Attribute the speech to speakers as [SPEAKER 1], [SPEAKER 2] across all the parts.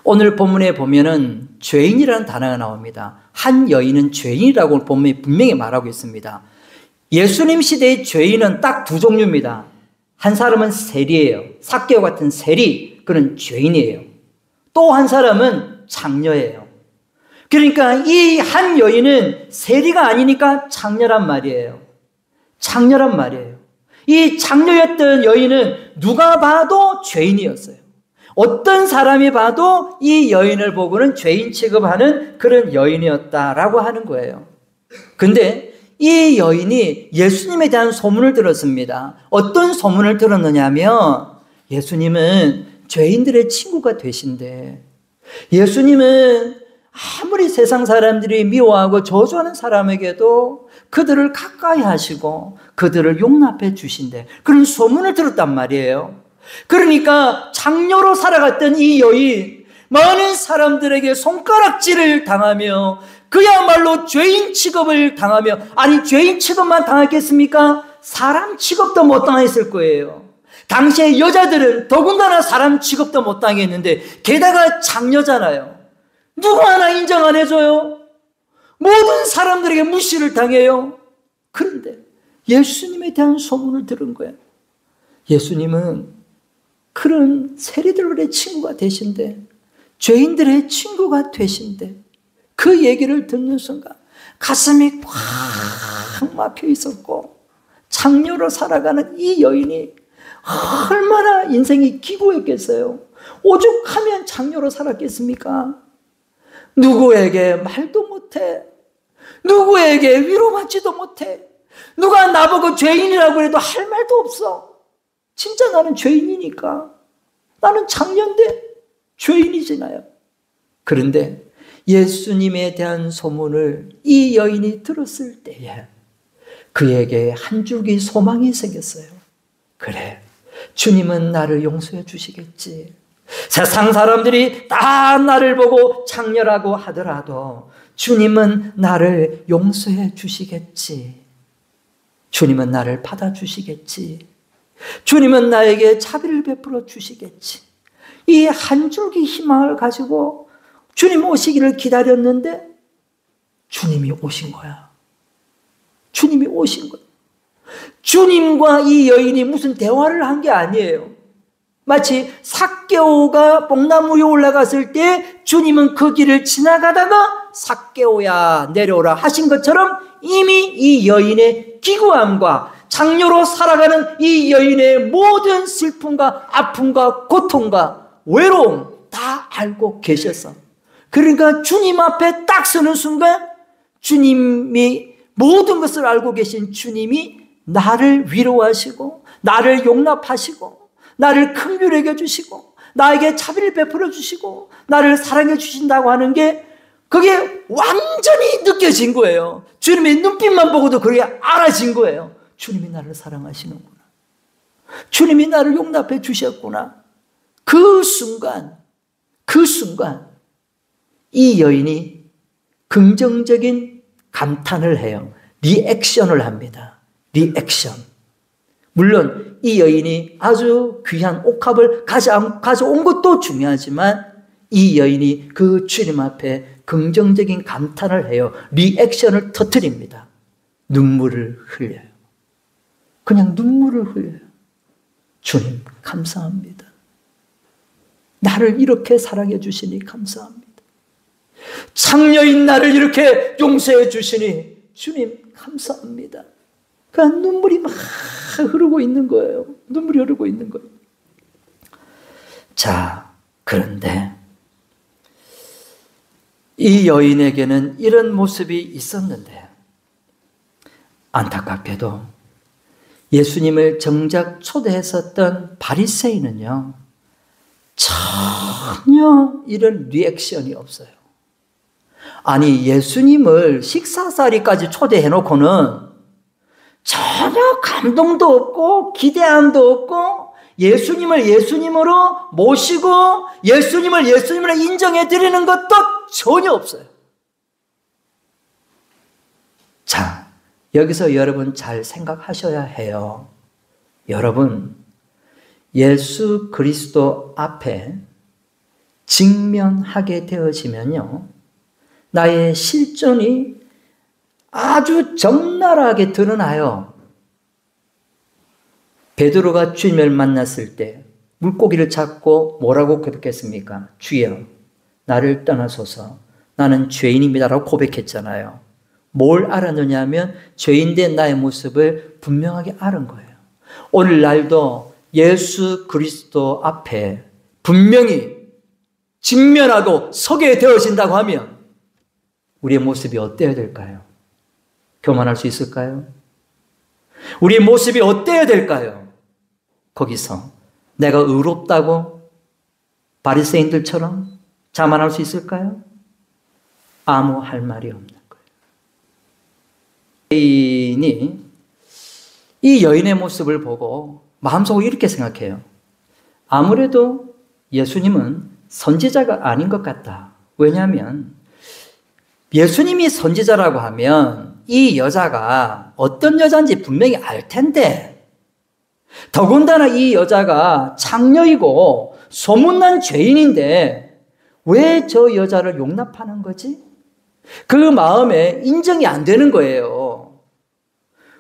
[SPEAKER 1] 오늘 본문에 보면은 죄인이라는 단어가 나옵니다. 한 여인은 죄인이라고 본문에 분명히 말하고 있습니다. 예수님 시대의 죄인은 딱 두 종류입니다. 한 사람은 세리예요. 삭개오 같은 세리, 그는 죄인이에요. 또 한 사람은 장녀예요. 그러니까 이 한 여인은 세리가 아니니까 장녀란 말이에요. 장녀란 말이에요. 이 장녀였던 여인은 누가 봐도 죄인이었어요. 어떤 사람이 봐도 이 여인을 보고는 죄인 취급하는 그런 여인이었다라고 하는 거예요. 근데 이 여인이 예수님에 대한 소문을 들었습니다. 어떤 소문을 들었느냐면 예수님은 죄인들의 친구가 되신대. 예수님은 아무리 세상 사람들이 미워하고 저주하는 사람에게도 그들을 가까이 하시고 그들을 용납해 주신대. 그런 소문을 들었단 말이에요. 그러니까 장녀로 살아갔던 이 여인, 많은 사람들에게 손가락질을 당하며 그야말로 죄인 취급을 당하며, 아니 죄인 취급만 당했겠습니까? 사람 취급도 못 당했을 거예요. 당시에 여자들은 더군다나 사람 취급도 못 당했는데 게다가 장녀잖아요. 누구 하나 인정 안 해줘요? 모든 사람들에게 무시를 당해요. 그런데 예수님에 대한 소문을 들은 거예요. 예수님은 그런 세리들의 친구가 되신대. 죄인들의 친구가 되신대. 그 얘기를 듣는 순간 가슴이 꽉 막혀 있었고, 장녀로 살아가는 이 여인이 얼마나 인생이 기구했겠어요. 오죽하면 장녀로 살았겠습니까? 누구에게 말도 못해. 누구에게 위로받지도 못해. 누가 나보고 죄인이라고 해도 할 말도 없어. 진짜 나는 죄인이니까. 나는 장녀인데 죄인이잖아요. 그런데 예수님에 대한 소문을 이 여인이 들었을 때에 그에게 한 줄기 소망이 생겼어요. 그래, 주님은 나를 용서해 주시겠지. 세상 사람들이 다 나를 보고 장녀라고 하더라도 주님은 나를 용서해 주시겠지. 주님은 나를 받아주시겠지. 주님은 나에게 자비를 베풀어 주시겠지. 이 한 줄기 희망을 가지고 주님 오시기를 기다렸는데 주님이 오신 거야. 주님이 오신 거야. 주님과 이 여인이 무슨 대화를 한 게 아니에요. 마치 삭개오가 뽕나무 위에 올라갔을 때 주님은 그 길을 지나가다가 삭개오야 내려오라 하신 것처럼 이미 이 여인의 기구함과 장녀로 살아가는 이 여인의 모든 슬픔과 아픔과 고통과 외로움 다 알고 계셨어. 그러니까 주님 앞에 딱 서는 순간 주님이 모든 것을 알고 계신 주님이 나를 위로하시고 나를 용납하시고 나를 긍휼히 여겨주시고 나에게 자비를 베풀어 주시고 나를 사랑해 주신다고 하는 게 그게 완전히 느껴진 거예요. 주님의 눈빛만 보고도 그게 알아진 거예요. 주님이 나를 사랑하시는구나. 주님이 나를 용납해 주셨구나. 그 순간 이 여인이 긍정적인 감탄을 해요. 리액션을 합니다. 리액션. 물론 이 여인이 아주 귀한 옥합을 가져온 것도 중요하지만 이 여인이 그 주님 앞에 긍정적인 감탄을 해요. 리액션을 터뜨립니다. 눈물을 흘려요. 그냥 눈물을 흘려요. 주님 감사합니다. 나를 이렇게 사랑해 주시니 감사합니다. 장녀인 나를 이렇게 용서해 주시니 주님 감사합니다. 그러니까 눈물이 막 흐르고 있는 거예요. 눈물이 흐르고 있는 거예요. 자, 그런데 이 여인에게는 이런 모습이 있었는데 안타깝게도 예수님을 정작 초대했었던 바리새인은요 전혀 이런 리액션이 없어요. 아니 예수님을 식사자리까지 초대해놓고는 전혀 감동도 없고 기대함도 없고 예수님을 예수님으로 모시고 예수님을 예수님으로 인정해드리는 것도 전혀 없어요. 자, 여기서 여러분 잘 생각하셔야 해요. 여러분, 예수 그리스도 앞에 직면하게 되어지면요, 나의 실존이 아주 적나라하게 드러나요. 베드로가 주님을 만났을 때 물고기를 잡고 뭐라고 고백했습니까? 주여, 나를 떠나소서, 나는 죄인입니다라고 고백했잖아요. 뭘 알았느냐면 죄인된 나의 모습을 분명하게 알은 거예요. 오늘날도 예수 그리스도 앞에 분명히 직면하고 서게 되어진다고 하면 우리의 모습이 어때야 될까요? 교만할 수 있을까요? 우리의 모습이 어때야 될까요? 거기서 내가 의롭다고 바리새인들처럼 자만할 수 있을까요? 아무 할 말이 없는 거예요. 여인이 이 여인의 모습을 보고 마음속으로 이렇게 생각해요. 아무래도 예수님은 선지자가 아닌 것 같다. 왜냐하면 예수님이 선지자라고 하면 이 여자가 어떤 여자인지 분명히 알 텐데, 더군다나 이 여자가 창녀이고 소문난 죄인인데 왜 저 여자를 용납하는 거지? 그 마음에 인정이 안 되는 거예요.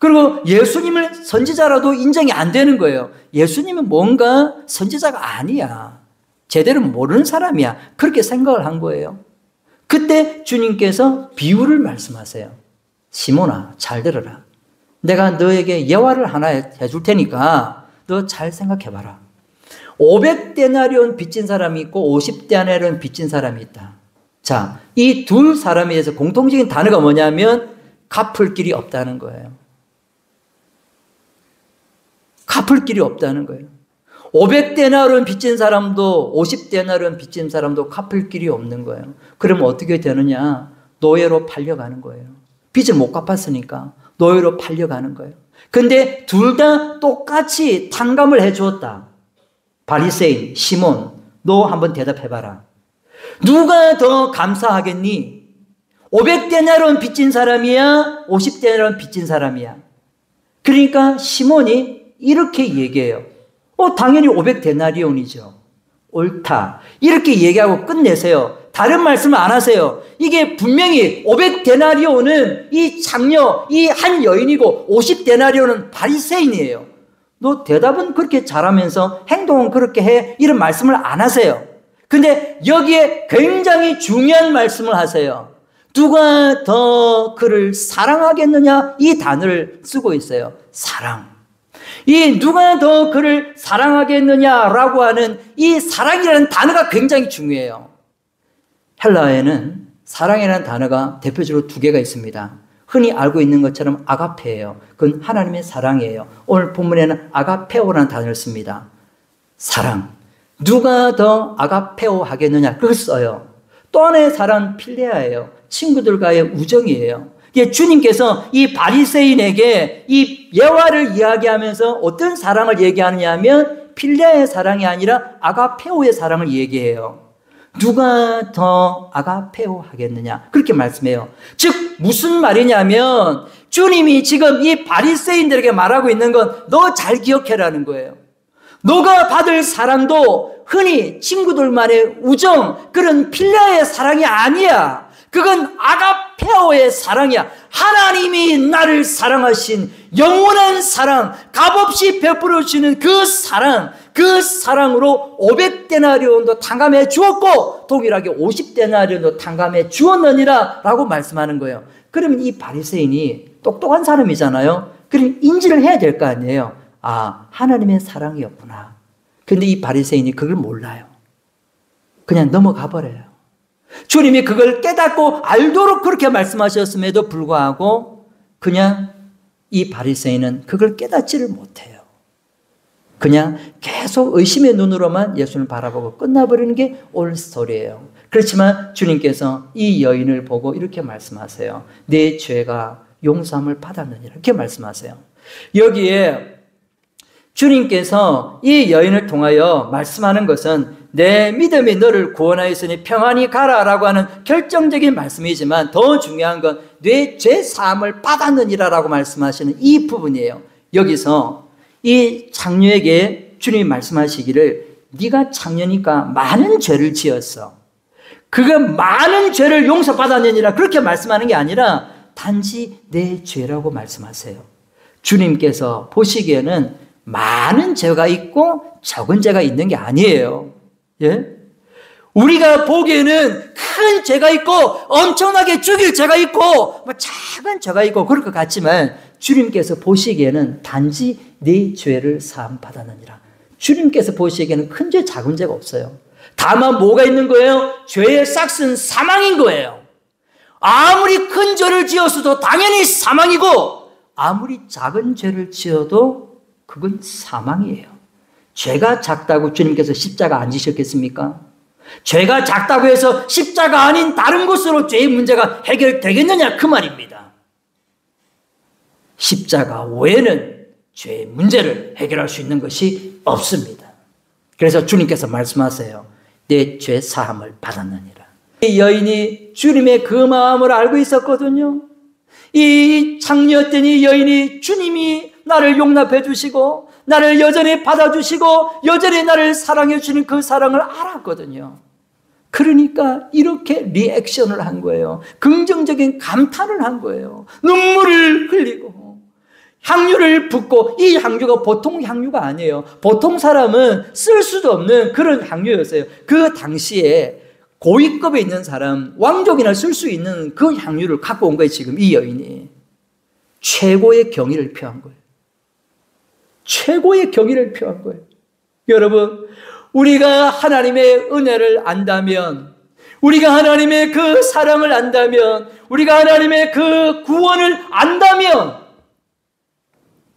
[SPEAKER 1] 그리고 예수님을 선지자라도 인정이 안 되는 거예요. 예수님은 뭔가 선지자가 아니야. 제대로 모르는 사람이야. 그렇게 생각을 한 거예요. 그때 주님께서 비유를 말씀하세요. 시몬아, 잘 들어라. 내가 너에게 예화를 하나 해줄 테니까 너 잘 생각해봐라. 500데나리온 빚진 사람이 있고 50데나리온 빚진 사람이 있다. 자, 이 두 사람에 대해서 공통적인 단어가 뭐냐면 갚을 길이 없다는 거예요. 갚을 길이 없다는 거예요. 500데나리온 빚진 사람도 50데나리온 빚진 사람도 갚을 길이 없는 거예요. 그러면 어떻게 되느냐? 노예로 팔려가는 거예요. 빚을 못 갚았으니까 노예로 팔려가는 거예요. 근데 둘 다 똑같이 탕감을 해 주었다. 바리새인 시몬, 너 한번 대답해봐라. 누가 더 감사하겠니? 500데나리온 빚진 사람이야? 50데나리온 빚진 사람이야? 그러니까 시몬이 이렇게 얘기해요. 당연히 500데나리온이죠. 옳다. 이렇게 얘기하고 끝내세요. 다른 말씀을 안 하세요. 이게 분명히 500데나리온은 이 장녀, 이 한 여인이고 50데나리온은 바리새인이에요. 너 대답은 그렇게 잘하면서 행동은 그렇게 해. 이런 말씀을 안 하세요. 근데 여기에 굉장히 중요한 말씀을 하세요. 누가 더 그를 사랑하겠느냐? 이 단어를 쓰고 있어요. 사랑. 이 누가 더 그를 사랑하겠느냐라고 하는 이 사랑이라는 단어가 굉장히 중요해요. 헬라어에는 사랑이라는 단어가 대표적으로 두 개가 있습니다. 흔히 알고 있는 것처럼 아가페예요. 그건 하나님의 사랑이에요. 오늘 본문에는 아가페오라는 단어를 씁니다. 사랑. 누가 더 아가페오 하겠느냐? 그걸 써요. 또 하나의 사랑은 필레아예요. 친구들과의 우정이에요. 주님께서 이 바리새인에게 이 예화를 이야기하면서 어떤 사랑을 얘기하느냐 하면 필레아의 사랑이 아니라 아가페오의 사랑을 얘기해요. 누가 더 아가페오 하겠느냐? 그렇게 말씀해요. 즉 무슨 말이냐면 주님이 지금 이 바리새인들에게 말하고 있는 건 너 잘 기억해라는 거예요. 너가 받을 사랑도 흔히 친구들만의 우정, 그런 필레아의 사랑이 아니야. 그건 아가페오의 사랑이야. 하나님이 나를 사랑하신 영원한 사랑, 값없이 베풀어 주는 그 사랑, 그 사랑으로 500데나리온도 탕감해 주었고 동일하게 50데나리온도 탕감해 주었느니라 라고 말씀하는 거예요. 그러면 이 바리새인이 똑똑한 사람이잖아요. 그럼 인지를 해야 될 거 아니에요. 아, 하나님의 사랑이었구나. 근데 이 바리새인이 그걸 몰라요. 그냥 넘어가 버려요. 주님이 그걸 깨닫고 알도록 그렇게 말씀하셨음에도 불구하고 그냥 이 바리새인은 그걸 깨닫지를 못해요. 그냥 계속 의심의 눈으로만 예수를 바라보고 끝나버리는 게 오늘 스토리예요. 그렇지만 주님께서 이 여인을 보고 이렇게 말씀하세요. 내 죄가 용서함을 받았느니라. 이렇게 말씀하세요. 여기에 주님께서 이 여인을 통하여 말씀하는 것은 내 믿음이 너를 구원하였으니 평안히 가라라고 하는 결정적인 말씀이지만 더 중요한 건 내 죄 사함을 받았느니라라고 말씀하시는 이 부분이에요. 여기서 이 장녀에게 주님이 말씀하시기를 네가 창녀니까 많은 죄를 지었어. 그가 많은 죄를 용서받았느니라 그렇게 말씀하는 게 아니라 단지 내 죄라고 말씀하세요. 주님께서 보시기에는 많은 죄가 있고 적은 죄가 있는 게 아니에요. 예? 우리가 보기에는 큰 죄가 있고 엄청나게 죽일 죄가 있고 뭐 작은 죄가 있고 그럴 것 같지만 주님께서 보시기에는 단지 네 죄를 사함받았느니라. 주님께서 보시기에는 큰 죄 작은 죄가 없어요. 다만 뭐가 있는 거예요? 죄의 싹은 사망인 거예요. 아무리 큰 죄를 지었어도 당연히 사망이고 아무리 작은 죄를 지어도 그건 사망이에요. 죄가 작다고 주님께서 십자가 안 지셨겠습니까? 죄가 작다고 해서 십자가 아닌 다른 곳으로 죄의 문제가 해결되겠느냐 그 말입니다. 십자가 외에는 죄의 문제를 해결할 수 있는 것이 없습니다. 그래서 주님께서 말씀하세요. 내 죄 사함을 받았느니라. 이 여인이 주님의 그 마음을 알고 있었거든요. 이 창녀였던 이 여인이 주님이 나를 용납해 주시고 나를 여전히 받아주시고 여전히 나를 사랑해 주시는 그 사랑을 알았거든요. 그러니까 이렇게 리액션을 한 거예요. 긍정적인 감탄을 한 거예요. 눈물을 흘리고 향유를 붓고, 이 향유가 보통 향유가 아니에요. 보통 사람은 쓸 수도 없는 그런 향유였어요. 그 당시에 고위급에 있는 사람, 왕족이나 쓸 수 있는 그 향유를 갖고 온 거예요. 지금 이 여인이 최고의 경의를 표한 거예요. 최고의 경의를 표한 거예요. 여러분, 우리가 하나님의 은혜를 안다면, 우리가 하나님의 그 사랑을 안다면, 우리가 하나님의 그 구원을 안다면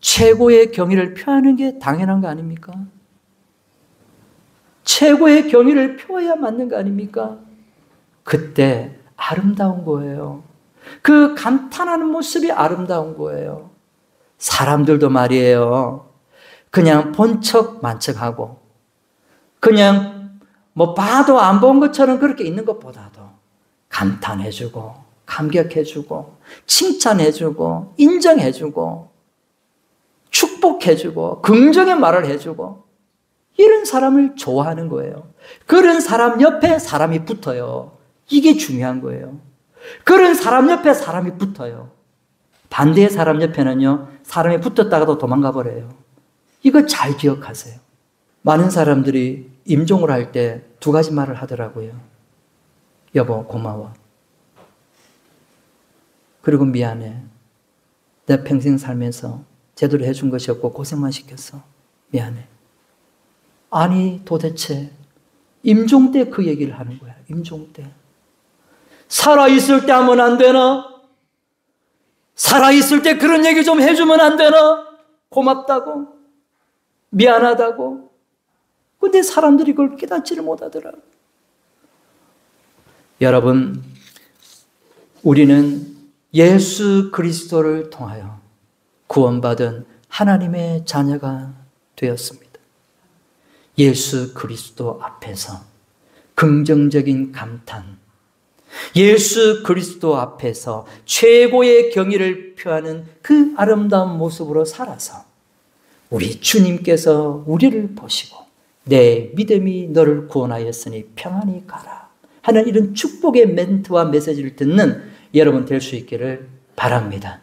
[SPEAKER 1] 최고의 경의를 표하는 게 당연한 거 아닙니까? 최고의 경의를 표해야 맞는 거 아닙니까? 그때 아름다운 거예요. 그 감탄하는 모습이 아름다운 거예요. 사람들도 말이에요. 그냥 본 척 만척하고 그냥 뭐 봐도 안 본 것처럼 그렇게 있는 것보다도 감탄해주고 감격해주고 칭찬해주고 인정해주고 축복해주고 긍정의 말을 해주고 이런 사람을 좋아하는 거예요. 그런 사람 옆에 사람이 붙어요. 이게 중요한 거예요. 그런 사람 옆에 사람이 붙어요. 반대의 사람 옆에는요, 사람이 붙었다가도 도망가 버려요. 이거 잘 기억하세요. 많은 사람들이 임종을 할 때 두 가지 말을 하더라고요. 여보, 고마워. 그리고 미안해. 내 평생 살면서 제대로 해준 것이 없고 고생만 시켰어. 미안해. 아니, 도대체 임종 때 그 얘기를 하는 거야. 임종 때. 살아있을 때 하면 안 되나? 살아있을 때 그런 얘기 좀 해주면 안 되나? 고맙다고? 미안하다고? 근데 사람들이 그걸 깨닫지를 못하더라. 여러분, 우리는 예수 그리스도를 통하여 구원받은 하나님의 자녀가 되었습니다. 예수 그리스도 앞에서 긍정적인 감탄, 예수 그리스도 앞에서 최고의 경의를 표하는 그 아름다운 모습으로 살아서 우리 주님께서 우리를 보시고 내 믿음이 너를 구원하였으니 평안히 가라 하는 이런 축복의 멘트와 메시지를 듣는 여러분 될 수 있기를 바랍니다.